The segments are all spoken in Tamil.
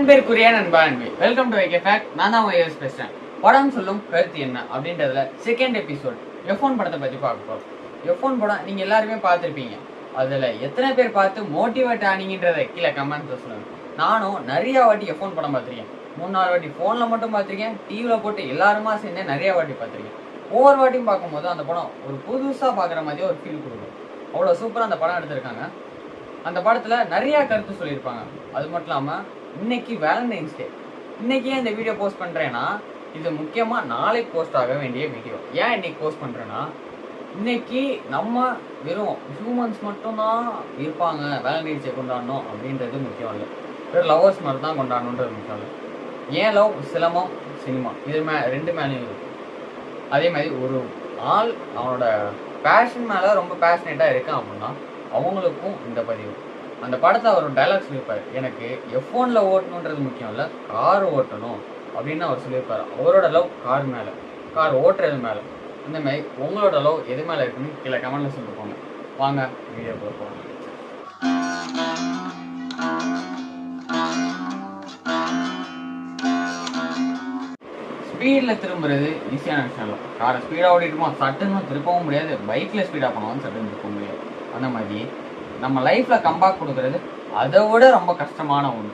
என் பேர் குரியான் அன்பா அன்பி. Welcome to YK fact. நான் தான் வைஎஸ் பேசுறேன். படம் சொல்லும் கருத்து என்ன அப்படின்றதுல செகண்ட் எபிசோட் எஃப்1 படத்தை பத்தி பார்க்க போறோம். எஃப்1 படம் நீங்க எல்லாருமே பார்த்துருப்பீங்க. அதுல எத்தனை பேர் பார்த்து மோட்டிவேட் ஆனீங்கன்றதை கீழே கமெண்ட்ல சொல்லுங்க. நானும் நிறைய வாட்டி எஃப்1 படம் பார்த்திருக்கேன். 3-4 வாட்டி போன்ல மட்டும் பார்த்திருக்கேன். டிவில போட்டு எல்லாருமா சேர்ந்து நிறைய வாட்டி பார்த்திருக்கேன். ஒவ்வொரு வாட்டியும் பார்க்கும்போது அந்த படம் ஒரு புதுசா பாக்குற மாதிரி ஒரு ஃபீல் கொடுக்கும். அவ்வளவு சூப்பரா அந்த படம் எடுத்திருக்காங்க. அந்த படத்துல நிறைய கருத்து சொல்லியிருப்பாங்க. அது மட்டும் இல்லாம இன்னைக்கு வேலண்டைன்ஸ் டே. இன்னைக்கு ஏன் இந்த வீடியோ போஸ்ட் பண்றேன்னா, இது முக்கியமா நாளைக்கு போஸ்ட் ஆக வேண்டிய வீடியோ. ஏன் இன்னைக்கு போஸ்ட் பண்றேன்னா, இன்னைக்கு நம்ம வெறும் ஹியூமன்ஸ் மட்டும்தான் இருப்பாங்க வேலண்டைன்ஸ் டே கொண்டாடணும் அப்படின்றது முக்கியம் இல்லை. வெறும் லவர்ஸ் மாதிரி தான் கொண்டாடணுன்றது முக்கியம் இல்லை. ஏன் லவ், சிலம்பம், சினிமா இது ரெண்டு மேலேயும் இருக்கும். அதே மாதிரி ஒரு ஆள் அவனோட பேஷன் மேலே ரொம்ப பேஷனேட்டாக இருக்கான் அப்படின்னா அவங்களுக்கும் இந்த பதிவு. அந்த படத்தை அவர் டைலாக் சொல்லியிருப்பார், எனக்கு எஃப்1ல ஓட்டணுன்றது முக்கியம் இல்லை, கார் ஓட்டணும் அப்படின்னு அவர் சொல்லியிருப்பார். அவரோட லவ் கார் மேலே, கார் ஓட்டுறது மேலே. இந்த மாதிரி உங்களோட லவ் எது மேலே இருக்குன்னு கீழே கமெண்ட்ல சொல்லிட்டு போங்க. வாங்க வீடியோக்குள்ள போகலாம். ஸ்பீடில் திரும்புறது ஈஸியான விஷயம் இல்லை. காரை ஸ்பீடாக ஓடிட்டுமா சட்டுன்னு திருப்பவும் முடியாது. பைக்கில் ஸ்பீடாக போனாலும் சட்டுன்னு திருப்ப முடியாது. அந்த மாதிரி நம்ம லைஃப்பில் கம்பேக் கொடுக்கறது அதை விட ரொம்ப கஷ்டமான ஒன்று.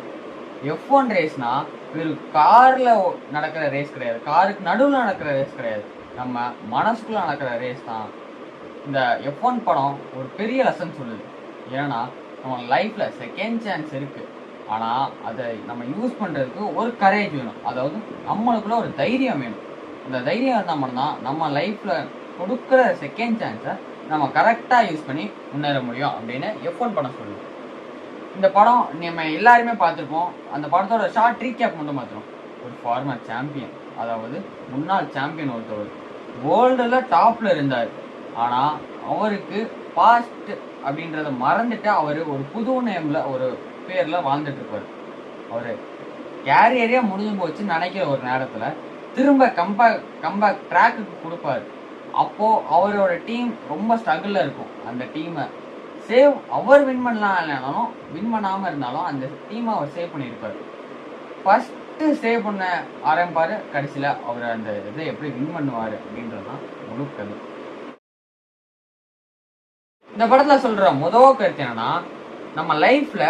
எஃப்1 ரேஸ்னா வெறும் காரில் நடக்கிற ரேஸ் கிடையாது, காருக்கு நடுவில் நடக்கிற ரேஸ் கிடையாது, நம்ம மனசுக்குள்ளே நடக்கிற ரேஸ் தான். இந்த எஃப்1 படம் ஒரு பெரிய லெசன் சொல்லுது. ஏன்னா நம்ம லைஃப்பில் செகண்ட் சான்ஸ் இருக்குது, ஆனால் அதை நம்ம யூஸ் பண்ணுறதுக்கு ஒரு கரேஜ் வேணும். அதாவது நம்மளுக்குள்ள ஒரு தைரியம் வேணும். அந்த தைரியம் இருந்தால் மட்டும்தான் நம்ம லைஃப்பில் கொடுக்குற செகண்ட் சான்ஸை நம்ம கரெக்டாக யூஸ் பண்ணி முன்னேற முடியும் அப்படின்னு எஃப்1 படம் சொல்லுது. இந்த படம் நம்ம எல்லாருமே பார்த்துருப்போம். அந்த படத்தோட ஷார்ட் ரீகேப் மட்டும் பார்த்துருவோம். ஒரு ஃபார்மர் சாம்பியன், அதாவது முன்னாள் சாம்பியன் ஒருத்தவர் வேர்ல்டில் டாப்பில் இருந்தார். ஆனால் அவருக்கு பாஸ்ட் அப்படின்றத மறந்துட்டு அவர் ஒரு புது நேமில் ஒரு பேரில் வாழ்ந்துட்டு இருப்பார். அவர் கேரியரே முடிஞ்சு போச்சு நினைக்கிற ஒரு நேரத்தில் திரும்ப கம்பேக் ட்ராக்குக்கு கொடுப்பாரு. அப்போது அவரோட டீம் ரொம்ப ஸ்ட்ரகிளில் இருக்கும். அந்த டீமை அவர் வின் பண்ணலாம் இல்லைனாலும் வின் பண்ணாமல் இருந்தாலும் அந்த டீமை அவர் சேவ் பண்ணியிருப்பார். ஃபஸ்ட்டு சேவ் பண்ண ஆரம்பிப்பார், கடைசியில் அவர் அந்த இதை எப்படி வின் பண்ணுவார் அப்படின்றதுதான் முழு கதை. இந்த படத்தில் சொல்கிற முதல் கருத்து என்னன்னா, நம்ம லைஃப்பில்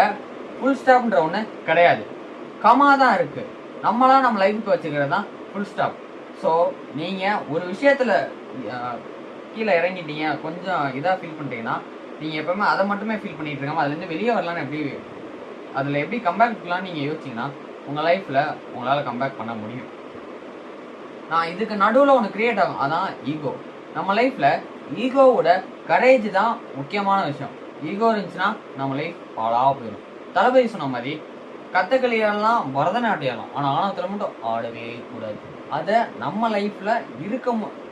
ஃபுல் ஸ்டாப்ன்ற ஒன்று கிடையாது, கமா தான் இருக்குது. நம்மளாம் நம்ம லைஃபுக்கு வச்சுக்கிறது தான் ஃபுல் ஸ்டாப். ஸோ நீங்கள் ஒரு விஷயத்தில் கீழே இறங்கிட்டீங்க, கொஞ்சம் இதாக ஃபீல் பண்ணிட்டீங்கன்னா நீங்கள் எப்பவுமே அதை மட்டுமே ஃபீல் பண்ணிட்டு இருக்காமல் அதுலேருந்து வெளியே வரலான்னு அதில் எப்படி கம்பேக் பண்ணலான்னு நீங்கள் யோசிச்சிங்கன்னா உங்கள் லைஃப்பில் உங்களால் கம்பேக் பண்ண முடியும். நான் இதுக்கு நடுவில் ஒன்று கிரியேட் ஆகும், அதான் ஈகோ. நம்ம லைஃப்பில் ஈகோவோட கரேஜ் தான் முக்கியமான விஷயம். ஈகோ இருந்துச்சுன்னா நம்ம லைஃப் பாழாக போயிடும். தளபதி சொன்ன மாதிரி கதகளியெல்லாம் பரதநாட்டியம், ஆனால் ஆணவத்தில் மட்டும் ஆடவே கூடாது. அதை நம்ம லைஃப்பில்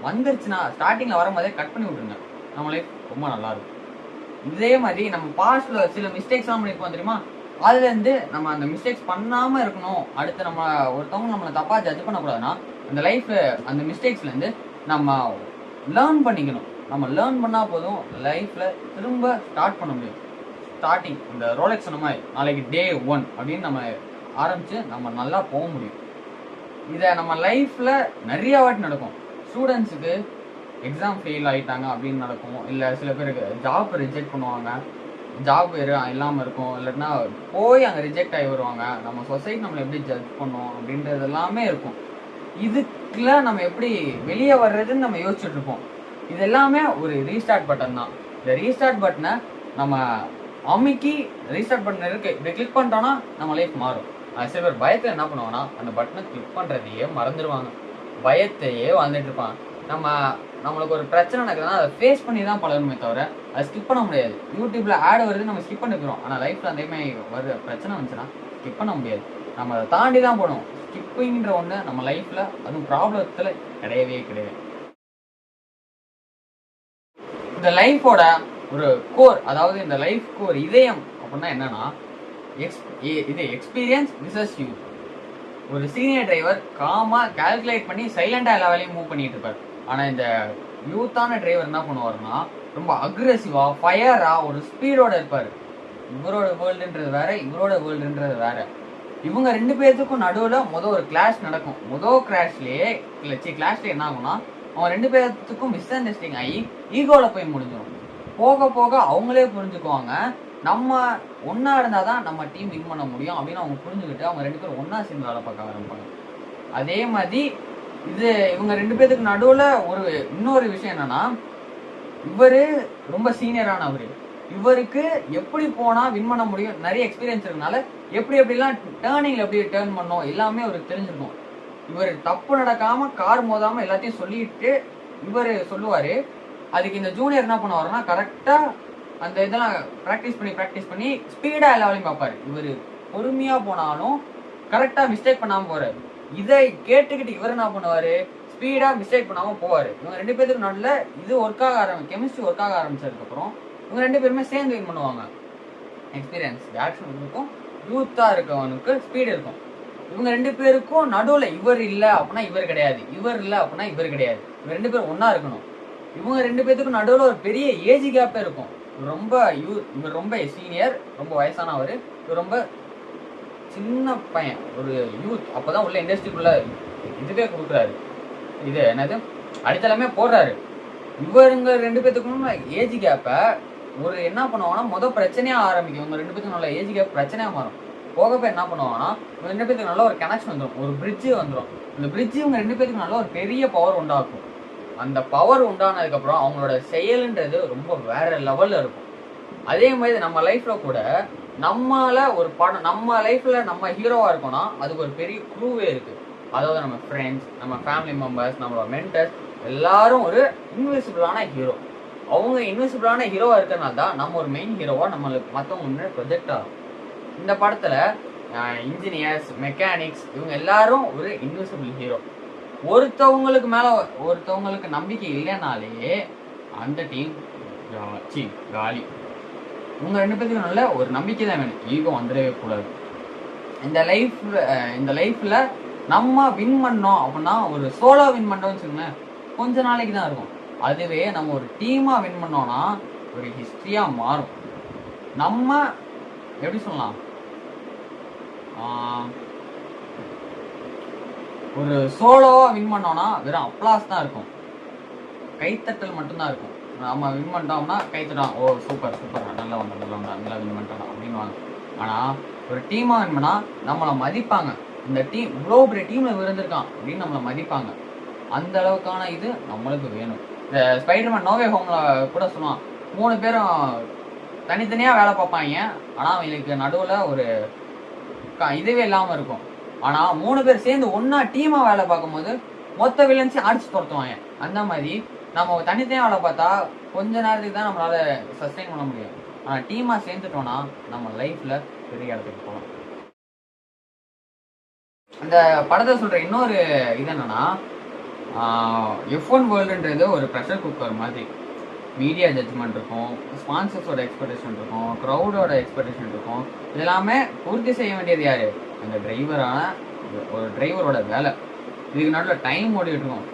வந்துருச்சுன்னா ஸ்டார்டிங்கில் வரும்போதே கட் பண்ணி விட்டுருங்க. நம்ம லைஃப் ரொம்ப நல்லா இருக்கும். இதே மாதிரி நம்ம பாஸ்டில் சில மிஸ்டேக்ஸ்லாம் பண்ணியிருப்போம் தெரியுமா, அதுலேருந்து நம்ம அந்த மிஸ்டேக்ஸ் பண்ணாமல் இருக்கணும். அடுத்து நம்ம ஒருத்தவங்க நம்மளை தப்பாக ஜட்ஜ் பண்ணக்கூடாதுன்னா அந்த அந்த மிஸ்டேக்ஸ்லேருந்து நம்ம லேர்ன் பண்ணிக்கணும். நம்ம லேர்ன் பண்ணால் போதும் லைஃப்பில் திரும்ப ஸ்டார்ட் பண்ண முடியும். ஸ்டார்டிங் இந்த ரோலெக்ஸ் சொன்ன மாதிரி நாளைக்கு டே 1 அப்படின்னு நம்ம ஆரம்பித்து நம்ம நல்லா போக முடியும். இதை நம்ம லைஃப்பில் நிறைய வாட்டி நடக்கும். ஸ்டூடெண்ட்ஸுக்கு எக்ஸாம் ஃபெயில் ஆகிட்டாங்க அப்படின்னு நடக்கும். இல்லை சில பேருக்கு ஜாப் ரிஜெக்ட் பண்ணுவாங்க, ஜாப் இல்லாமல் இருக்கும். இல்லைன்னா போய் அங்கே ரிஜெக்ட் ஆகி வருவாங்க. நம்ம சொசைட்டி நம்மளை எப்படி ஜட்ஜ் பண்ணோம் அப்படின்றது எல்லாமே இருக்கும். இதுக்குள்ள நம்ம எப்படி வெளியே வர்றதுன்னு நம்ம யோசிச்சுட்டு இருப்போம். இது எல்லாமே ஒரு ரீஸ்டார்ட் பட்டன் தான். இந்த ரீஸ்டார்ட் பட்டனை நம்ம அமுக்கி ரீஸ்டார்ட் பட்டன் இருக்கு இப்படி கிளிக் பண்ணிட்டோம்னா நம்ம லைஃப் மாறும். சில பேர் பயத்தில் என்ன பண்ணுவாங்கன்னா அந்த பட்டனை கிளிக் பண்ணுறதையே மறந்துடுவாங்க, பயத்தையே வாழ்ந்துட்டு இருப்பாங்க. நம்மளுக்கு ஒரு பிரச்சனை நடக்குதுன்னா அதை ஃபேஸ் பண்ணி தான் பழகணுமே தவிர அதை ஸ்கிப் பண்ண முடியாது. யூடியூப்ல ஆட் வருது, நம்ம ஸ்கிப் பண்ணிக்கிறோம். ஆனால் லைஃப்ல அதே மாதிரி வர பிரச்சனை வந்துச்சுன்னா ஸ்கிப் பண்ண முடியாது. நம்ம அதை தாண்டி தான் போகணும். ஸ்கிப்பிங்கிற ஒன்று நம்ம லைஃப்ல அதுவும் ப்ராப்ளத்தில் கிடையவே கிடையாது. இந்த லைஃபோட ஒரு கோர், அதாவது இந்த லைஃப்க்கு ஒரு இதயம் அப்படின்னா என்னன்னா, இது எக்ஸ்பீரியன்ஸ் விசஸ் யூத். ஒரு சீனியர் டிரைவர் காமாக கால்குலேட் பண்ணி சைலண்டாக எல்லா வேலையும் மூவ் பண்ணிட்டு இருப்பார். ஆனால் இந்த யூத்தான டிரைவர் என்ன பண்ணுவார்னா ரொம்ப அக்ரெசிவாக ஃபயராக ஒரு ஸ்பீடோட இருப்பார். இவரோட வேர்ல்டுன்றது வேற, இவரோட வேர்ல்டுன்றது வேற. இவங்க 2 பேர்த்துக்கும் நடுவுல ஒரு கிளாஷ் நடக்கும். கிளாஷ்லயே என்ன ஆகும்னா, அவங்க 2 பேர்த்துக்கும் மிஸ் அண்டர்ஸ்டாண்டிங் ஆகி ஈகோல போய் முடிஞ்சிடும். போக போக அவங்களே புரிஞ்சுக்குவாங்க, நம்ம ஒன்னா இருந்தாதான் நம்ம டீம் வின் பண்ண முடியும் அப்படின்னு அவங்க புரிஞ்சுக்கிட்டு அவங்க 2 பேரும் ஒன்னா சேர்ந்து வேலை பார்க்க ஆரம்பிப்பாங்க. அதே மாதிரி இவங்க 2 பேருக்கு நடுவுல இன்னொரு விஷயம் என்னன்னா, இவரு ரொம்ப சீனியரானவரு. இவருக்கு எப்படி போனா வின் பண்ண முடியும், நிறைய எக்ஸ்பீரியன்ஸ் இருக்கனால எப்படிலாம் டேர்னிங்ல எப்படி டேர்ன் பண்ணோம் எல்லாமே அவருக்கு தெரிஞ்சிருக்கும். இவர் தப்பு நடக்காம கார் மோதாம எல்லாத்தையும் சொல்லிட்டு இவர் சொல்லுவாரு. அதுக்கு இந்த ஜூனியர் என்ன பண்ணுவாருன்னா, கரெக்டா அந்த இதெல்லாம் ப்ராக்டிஸ் பண்ணி ஸ்பீடா எல்லா வேலையும் பார்ப்பாரு. இவர் பொறுமையா போனாலும் கரெக்டா மிஸ்டேக் பண்ணாம போறாரு. இதை கேட்டுக்கிட்டு இவர் என்ன பண்ணுவாரு, ஸ்பீடா மிஸ்டேக் பண்ணாம போவாரு. இவங்க 2 பேருக்கு நல்ல கெமிஸ்ட்ரி ஒர்க் ஆக ஆரம்பிச்சதுக்கு அப்புறம் இவங்க 2 பேருமே சேர்ந்து வின் பண்ணுவாங்க. எக்ஸ்பீரியன்ஸ் பேட்ஸ்மேன் இருக்கும், யூத்தா இருக்கவனுக்கு ஸ்பீடு இருக்கும். இவங்க 2 பேருக்கும் நடுவுல இவர் இல்ல அப்படின்னா இவர் கிடையாது, இவர் இல்ல அப்படின்னா இவர் கிடையாது. இவங்க 2 பேரும் ஒன்னா இருக்கணும். இவங்க 2 பேத்துக்கும் நடுவுல ஒரு பெரிய ஏஜ் கேப்பே இருக்கும். இவர் ரொம்ப சீனியர், ரொம்ப வயசானவர், இவர் ரொம்ப சின்ன பையன், ஒரு யூத். அப்பதான் உள்ள இண்டஸ்ட்ரிக்குள்ள இதுவே கொடுக்குறாரு, இது என்னது அடித்தளமே போடுறாரு. இவருங்க 2 பேத்துக்கும் ஏஜ் கேப்ப என்ன பண்ணுவாங்கன்னா பிரச்சனையா ஆரம்பிக்கும். இவங்க 2 பேத்துக்கும் நல்ல ஏஜ் கேப் பிரச்சனையா மாறும். போகப்ப என்ன பண்ணுவாங்கன்னா, இவங்க 2 பேத்துக்கு நல்ல ஒரு கனெக்ஷன் வந்துடும், ஒரு பிரிட்ஜ் வந்துடும். இந்த பிரிட்ஜ் இவங்க 2 பேத்துக்கு நல்ல ஒரு பெரிய பவர் உண்டாக்கும். அந்த பவர் உண்டானதுக்கு அப்புறம் அவங்களோட செயல்ன்றது ரொம்ப வேற லெவல்ல இருக்கும். அதே மாதிரி நம்ம லைஃப்ல கூட நம்மள ஒரு படம், நம்ம லைஃப்ல நம்ம ஹீரோவா இருக்கோம்னா அதுக்கு ஒரு பெரிய க்ரூவே இருக்கு. அதாவது நம்ம ஃப்ரெண்ட்ஸ், நம்ம ஃபேமிலி மெம்பர்ஸ், நம்மளோட மென்டர்ஸ் எல்லாரும் ஒரு இன்விசிபிளான ஹீரோ. அவங்க இன்விசிபிளான ஹீரோவா இருக்கிறனால தான் நம்ம ஒரு மெயின் ஹீரோவா நம்மளுக்கு மற்றவங்க முன்னாடி ப்ரொஜெக்ட் ஆகும். இந்த படத்துல இன்ஜினியர்ஸ், மெக்கானிக்ஸ் இவங்க எல்லாரும் ஒரு இன்விசிபிள் ஹீரோ. ஒருத்தவங்களுக்கு நம்பிக்கை இல்லைனாலே அந்த டீம் காலி. இவங்க 2 பேருக்கு நல்ல ஒரு நம்பிக்கை தான் வேணும், ஈகோ வந்துடவே கூடாது. இந்த லைஃப்ல நம்ம வின் பண்ணோம் அப்படின்னா, ஒரு சோலோ வின் பண்ணோம்னு வச்சுக்கோங்களேன், கொஞ்ச நாளைக்கு தான் இருக்கும். அதுவே நம்ம ஒரு டீமா வின் பண்ணோம்னா ஒரு ஹிஸ்டரியா மாறும். நம்ம எப்படி சொல்லலாம், ஒரு சோலோவா வின் பண்ணோம்னா வெறும் அப்ளாஸ் தான் இருக்கும், கைத்தட்டல் மட்டும்தான் இருக்கும். நம்ம வின் பண்ணிட்டோம்னா கைத்தட்டோம், ஓ சூப்பர் சூப்பர், நல்லா வின் பண்ணிட்டோம் அப்படின்வாங்க. ஆனா ஒரு டீமா வின் பண்ணா நம்மளை மதிப்பாங்க. இந்த டீம் இவ்வளோ பெரிய டீம்ல விருந்திருக்கான் அப்படின்னு நம்மளை மதிப்பாங்க. அந்த அளவுக்கான இது நம்மளுக்கு வேணும். இந்த ஸ்பைடர்மேன் நோவே ஹோம்ல கூட சொல்லுவான், 3 பேரும் தனித்தனியா வேலை பார்ப்பாங்க, ஆனா அவங்களுக்கு நடுவுல ஒரு இதுவே இல்லாம இருக்கும். ஆனா 3 பேர் சேர்ந்து ஒன்னா டீமா வேலை பார்க்கும்போது மொத்த வில்லன்ஸையும் அடிச்சு துரத்துவாங்க. அந்த மாதிரி நம்ம தனித்தனியா வேலை பார்த்தா கொஞ்ச நேரத்துக்கு தான் நம்மளால சஸ்டெயின் பண்ண முடியும். ஆனா டீமா சேர்ந்துட்டோம்னா நம்ம லைஃப்ல பெரிய இடத்துக்கு போகலாம். அந்த படத்தை சொல்ற இன்னொரு இது என்னன்னா, F1 வேர்ல்டுன்றது ஒரு ப்ரெஷர் குக்கர் மாதிரி. மீடியா ஜட்ஜ்மெண்ட் இருக்கும், ஸ்பான்சர்ஸோட எக்ஸ்பெக்டேஷன் இருக்கும், க்ரௌடோட எக்ஸ்பெக்டேஷன் இருக்கும். இதெல்லாமே பூர்த்தி செய்ய வேண்டியது யாரு, அந்த டிரைவரோட வேலை. இதுக்கு நடுவில் டைம் ஓடிட்டு இருக்கும்.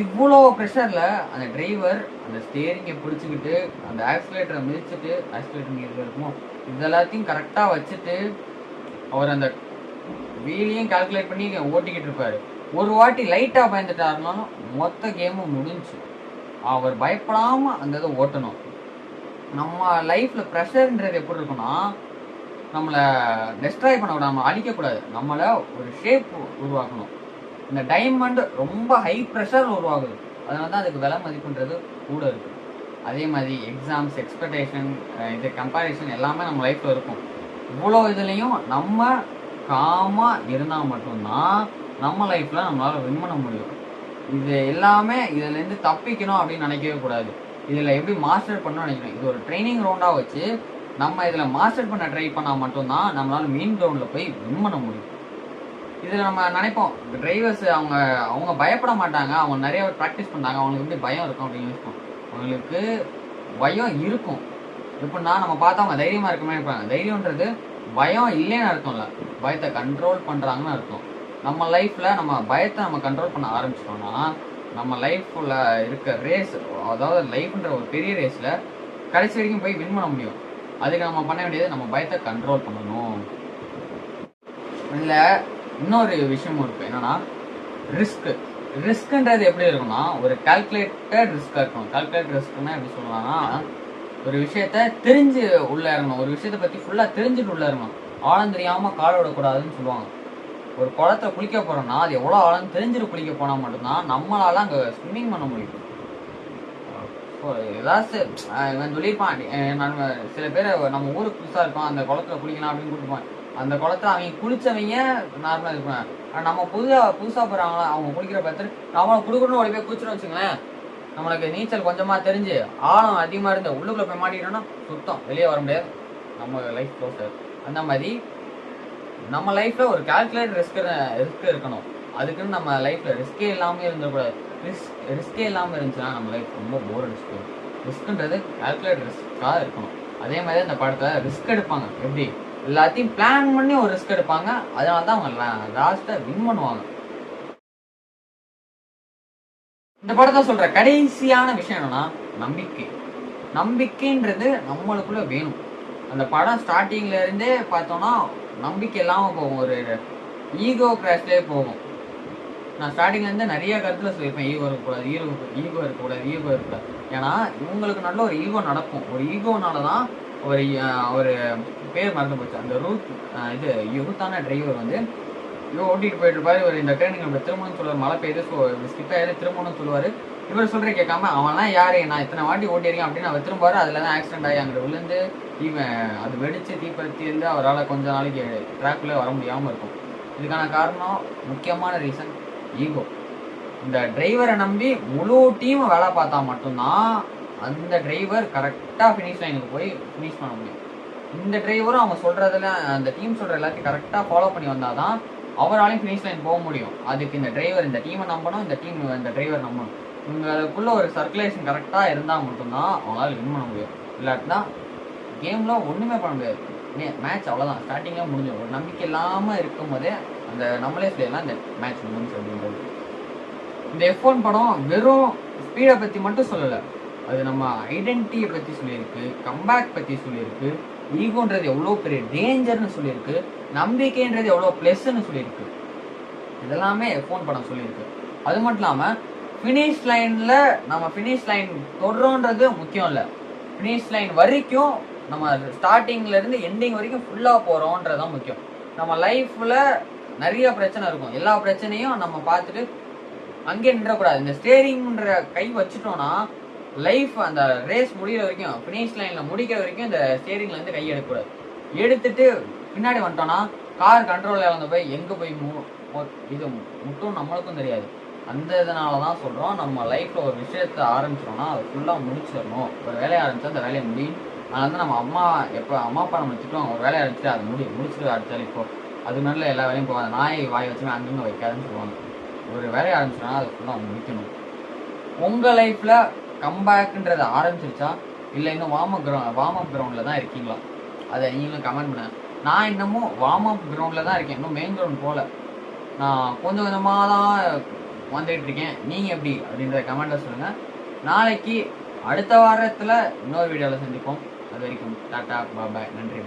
இவ்வளோ ப்ரெஷரில் அந்த டிரைவர் அந்த ஸ்டேரிங்கை பிடிச்சிக்கிட்டு அந்த ஆக்சிலேட்டரை மிதிச்சுட்டு, ஆக்சிலேட்டர் இருக்கும் இதெல்லாத்தையும் கரெக்டாக வச்சுட்டு அவர் அந்த வீலையும் கால்குலேட் பண்ணி ஓட்டிக்கிட்டு இருப்பாரு. ஒரு வாட்டி லைட்டாக பயந்துட்டாருனாலும் மொத்த கேமும் முடிஞ்சு. அவர் பயப்படாமல் அந்த இதை ஓட்டணும். நம்ம லைஃப்பில் ப்ரெஷர்ன்றது எப்படி இருக்குன்னா, நம்மளை டெஸ்ட்ராய் பண்ண விடாமல் அழிக்கக்கூடாது, நம்மளை ஒரு ஷேப் உருவாக்கணும். இந்த டைமண்ட் ரொம்ப ஹை ப்ரெஷர் உருவாகுது, அதனால தான் அதுக்கு விலை மதிப்புன்றது கூட இருக்குது. அதே மாதிரி எக்ஸாம்ஸ், எக்ஸ்பெக்டேஷன், இது கம்பேரிசன் எல்லாமே நம்ம லைஃப்பில் இருக்கும். இவ்வளோ இதுலேயும் நம்ம காமாக இருந்தால் மட்டும்தான் நம்ம லைஃப்பில் நம்மளால் வின் பண்ண முடியும். இது எல்லாமே இதுலேருந்து தப்பிக்கணும் அப்படின்னு நினைக்கவே கூடாது. இதில் எப்படி மாஸ்டர் பண்ணணும்னு நினைக்கணும். இது ஒரு ட்ரைனிங் ரவுண்டாக வச்சு நம்ம இதில் மாஸ்டர் பண்ண ட்ரை பண்ணால் மட்டும்தான் நம்மளால் மெயின் கிரவுண்டில் போய் வின் பண்ண முடியும். இதில் நம்ம நினைப்போம் டிரைவர்ஸ் அவங்க பயப்பட மாட்டாங்க, அவங்க நிறைய ப்ராக்டிஸ் பண்ணாங்க, அவங்களுக்கு எப்படி பயம் இருக்கும் அப்படின்னு யோசிப்போம். அவங்களுக்கு பயம் இருக்கும். எப்படின்னா நம்ம பார்த்தா அவங்க தைரியமாக இருக்குமே இருப்பாங்க. தைரியன்றது பயம் இல்லைன்னு அர்த்தம் இல்லை, பயத்தை கண்ட்ரோல் பண்ணுறாங்கன்னு அர்த்தம். நம்ம லைஃப்பில் நம்ம பயத்தை நம்ம கண்ட்ரோல் பண்ண ஆரம்பிச்சிட்டோம்னா நம்ம லைஃப்பில் இருக்க ரேஸ், அதாவது லைஃப்ன்ற ஒரு பெரிய ரேஸில் கடைசி வரைக்கும் போய் வின் பண்ண முடியும். அதுக்கு நம்ம பண்ண வேண்டியது நம்ம பயத்தை கண்ட்ரோல் பண்ணணும். இதுல இன்னொரு விஷயமும் இருக்கு. என்னன்னா ரிஸ்க்ன்றது எப்படி இருக்கும்னா ஒரு கால்குலேட்டட் ரிஸ்கா இருக்கணும். கால்குலேட்டட் ரிஸ்க்னா எப்படி சொல்லலாம்னா ஒரு விஷயத்த தெரிஞ்சு உள்ள இறங்கணும். ஒரு விஷயத்த பத்தி ஃபுல்லா தெரிஞ்சுட்டு உள்ள இறங்கணும். ஆழம் தெரியாம கால் விடக்கூடாதுன்னு சொல்லுவாங்க. ஒரு குளத்துல குளிக்க போறோம்னா அது எவ்வளவு ஆழம் தெரிஞ்சுட்டு குளிக்க போனா மட்டும்தான் நம்மளால அங்க ஸ்விம்மிங் பண்ண முடியும். ஏதாச்சும் சொல்லியிருப்பான். நான் சில பேர் நம்ம ஊருக்கு புதுசா இருக்கோம், அந்த குளத்துல குளிக்கலாம் அப்படின்னு கூப்பிட்டுப்பான். அந்த குளத்துல அவங்க குளிச்சவங்க நார்மலா இருப்பாங்க. நம்ம புதுசா போறாங்களா அவங்க குளிக்கிற பார்த்துட்டு நம்மளை குடுக்கணும் ஓடி போய் குளிச்சுன்னு வச்சுங்களேன். நம்மளுக்கு நீச்சல் கொஞ்சமா தெரிஞ்சு ஆழம் அதிகமா இருந்து உள்ளுக்குள்ள போய் மாட்டிக்கிட்டோம்னா சுத்தம் வெளியே வர முடியாது. நம்ம லைஃப் க்ளோஸ். அந்த மாதிரி நம்ம லைஃப்ல ஒரு கால்குலேட் ரிஸ்க் இருக்கணும். அதுக்குன்னு நம்ம லைஃப்ல ரிஸ்கே இல்லாம இருந்துடக்கூடாது. ரிஸ்கே இல்லாம இருந்துச்சுன்னா நம்ம லைஃப் ரொம்ப போர் அடிச்சுட்டு. ரிஸ்க்ன்றது கால்குலேட் ரிஸ்கா இருக்கணும். அதே மாதிரி அந்த படத்துல ரிஸ்க் எடுப்பாங்க. எப்படி எல்லாத்தையும் பிளான் பண்ணி ஒரு ரிஸ்க் எடுப்பாங்க. அதனாலதான் அவங்க லாஸ்ட்டா வின் பண்ணுவாங்க. இந்த படத்தை சொல்ற கடைசியான விஷயம் என்னன்னா நம்பிக்கைன்றது நம்மளுக்குள்ள வேணும். அந்த படம் ஸ்டார்டிங்ல இருந்தே பார்த்தோம்னா நம்பிக்கை இல்லாம போகும். ஒரு ஈகோ கிராஷ்லேயே போகும். நான் ஸ்டார்டிங்ல இருந்து நிறைய கருத்துல சொல்லியிருப்பேன். ஈகோ இருக்கக்கூடாது. ஏன்னா இவங்களுக்கு நல்ல ஒரு ஈகோ நடக்கும். ஒரு ஈகோனாலதான் ஒரு பேர் மறந்து போச்சு. அந்த யூத்தான டிரைவர் ஓட்டிட்டு போயிட்டு இருப்பாரு. இவர் இந்த ட்ரெயினிங் திரும்பணும்னு சொல்லுவார். மழை பெய்யுது ஸ்கிப் ஆயிரு திரும்பணும்னு சொல்லுவாரு. இவர் சொல்ற கேட்காம அவன்லாம் யாரு, நான் இத்தனை வாட்டி ஓட்டியிருக்கேன் அப்படின்னு அவர் திரும்பாரு. அதுலதான் ஆக்சிடென்ட் ஆகி அங்கே விழுந்து அது வெடிச்சு தீப்பத்தி இருந்து அவரால் கொஞ்ச நாளைக்கு ட்ராக்ல வர முடியாம இருக்கும். இதுக்கான காரணம் முக்கியமான ரீசன் ஈகோ. இந்த டிரைவரை நம்பி முழு டீம் வேலை பார்த்தா மட்டும்தான் அந்த டிரைவர் கரெக்டா ஃபினிஷ் லைனுக்கு போய் ஃபினிஷ் பண்ண முடியும். இந்த டிரைவரும் அவங்க சொல்றதுல அந்த டீம் சொல்ற எல்லாத்தையும் கரெக்டா ஃபாலோ பண்ணி வந்தாதான் அவராலையும் ஃபினிஷ் லைன் போக முடியும். அதுக்கு இந்த டிரைவர் இந்த டீமை நம்பணும், இந்த டீம் இந்த டிரைவர் நம்பணும். இவங்களுக்குள்ள ஒரு சர்க்குலேஷன் கரெக்டா இருந்தா மட்டும்தான் அவங்களால வின் பண்ண முடியும். இல்லாட்டினா கேம்ல ஒண்ணுமே பண்ண முடியாது. மேட்ச் அவ்வளவுதான், ஸ்டார்டிங்ல முடிஞ்சிடும். ஒரு நம்பிக்கை இல்லாம இருக்கும் போதே அந்த நம்மளே சொல்லலாம் இந்த மேட்ச் முடிஞ்சு அப்படின்றது. இந்த F1 படம் வெறும் ஸ்பீடை பத்தி மட்டும் சொல்லல, அது நம்ம ஐடென்டிட்டியை பத்தி சொல்லியிருக்கு, கம்பேக் பத்தி சொல்லியிருக்கு, ஈகோன்றது எவ்வளவு பெரிய டேஞ்சர்னு சொல்லியிருக்கு, நம்பிக்கைன்றது எவ்வளவு பிளஸ்ன்னு சொல்லியிருக்கு. இதெல்லாமே F1 படம் சொல்லியிருக்கு. அது மட்டும் இல்லாம ஃபினிஷ் லைன்ல நம்ம ஃபினிஷ் லைன் தொடரோன்றது முக்கியம் இல்லை. ஃபினிஷ் லைன் வரைக்கும் நம்ம ஸ்டார்டிங்ல இருந்து எண்டிங் வரைக்கும் ஃபுல்லா போறோம்ன்றதான் முக்கியம். நம்ம லைஃப்ல நிறைய பிரச்சனை இருக்கும். எல்லா பிரச்சனையும் நம்ம பார்த்துட்டு அங்கே நின்றக்கூடாது. இந்த ஸ்டேரிங்ன்ற கை வச்சுட்டோம்னா லைஃப் அந்த ரேஸ் முடிகிற வரைக்கும், ஃபினிஷ் லைன்ல முடிக்கிற வரைக்கும் இந்த ஸ்டேரிங்ல இருந்து கை எடுக்கக்கூடாது. எடுத்துட்டு பின்னாடி வந்துட்டோம்னா கார் கண்ட்ரோல் இழந்து போய் எங்க போய் இது முட்டும் நம்மளுக்கும் தெரியாது. அந்த இதனாலதான் சொல்றோம், நம்ம லைஃப்ல ஒரு விஷயத்த ஆரம்பிச்சிட்டோம்னா அதை ஃபுல்லா முடிச்சிடணும். ஒரு வேலையை ஆரம்பிச்சா அந்த வேலையை முடியும். அதனால நம்ம அம்மா அப்பா நம்ம திட்டுவாங்க, ஒரு வேலையை ஆரம்பிச்சுட்டு அதை முடிச்சுட்டு அடுத்தாலும் இப்போ அது நல்ல எல்லா வேலையும் போகாது, நாய் வாய் வச்சுமே அங்கங்க வைக்காதுன்னு சொல்லுவாங்க. ஒரு வேலையை ஆரம்பிச்சோன்னா அதை ஃபுல்லாக முடிக்கணும். உங்கள் லைஃப்பில் கம்பேக்குன்றது ஆரம்பிச்சிருச்சா இல்லை இன்னும் வார்ம் அப் கிரவுண்டில் தான் இருக்கீங்களா? அதை நீங்களும் கமெண்ட் பண்ணுங்க. நான் இன்னமும் வார்ம் அப் கிரவுண்டில் தான் இருக்கேன், இன்னும் மெயின் கிரவுண்ட் போகல. நான் கொஞ்சம் கொஞ்சமாக தான் வந்துகிட்டு இருக்கேன். நீங்கள் எப்படி அப்படின்றத கமெண்ட்டில் சொல்லுங்கள். நாளைக்கு அடுத்த வாரத்தில் இன்னொரு வீடியோவில் சந்திப்போம். அது வரைக்கும் டாட்டா பாய், நன்றி.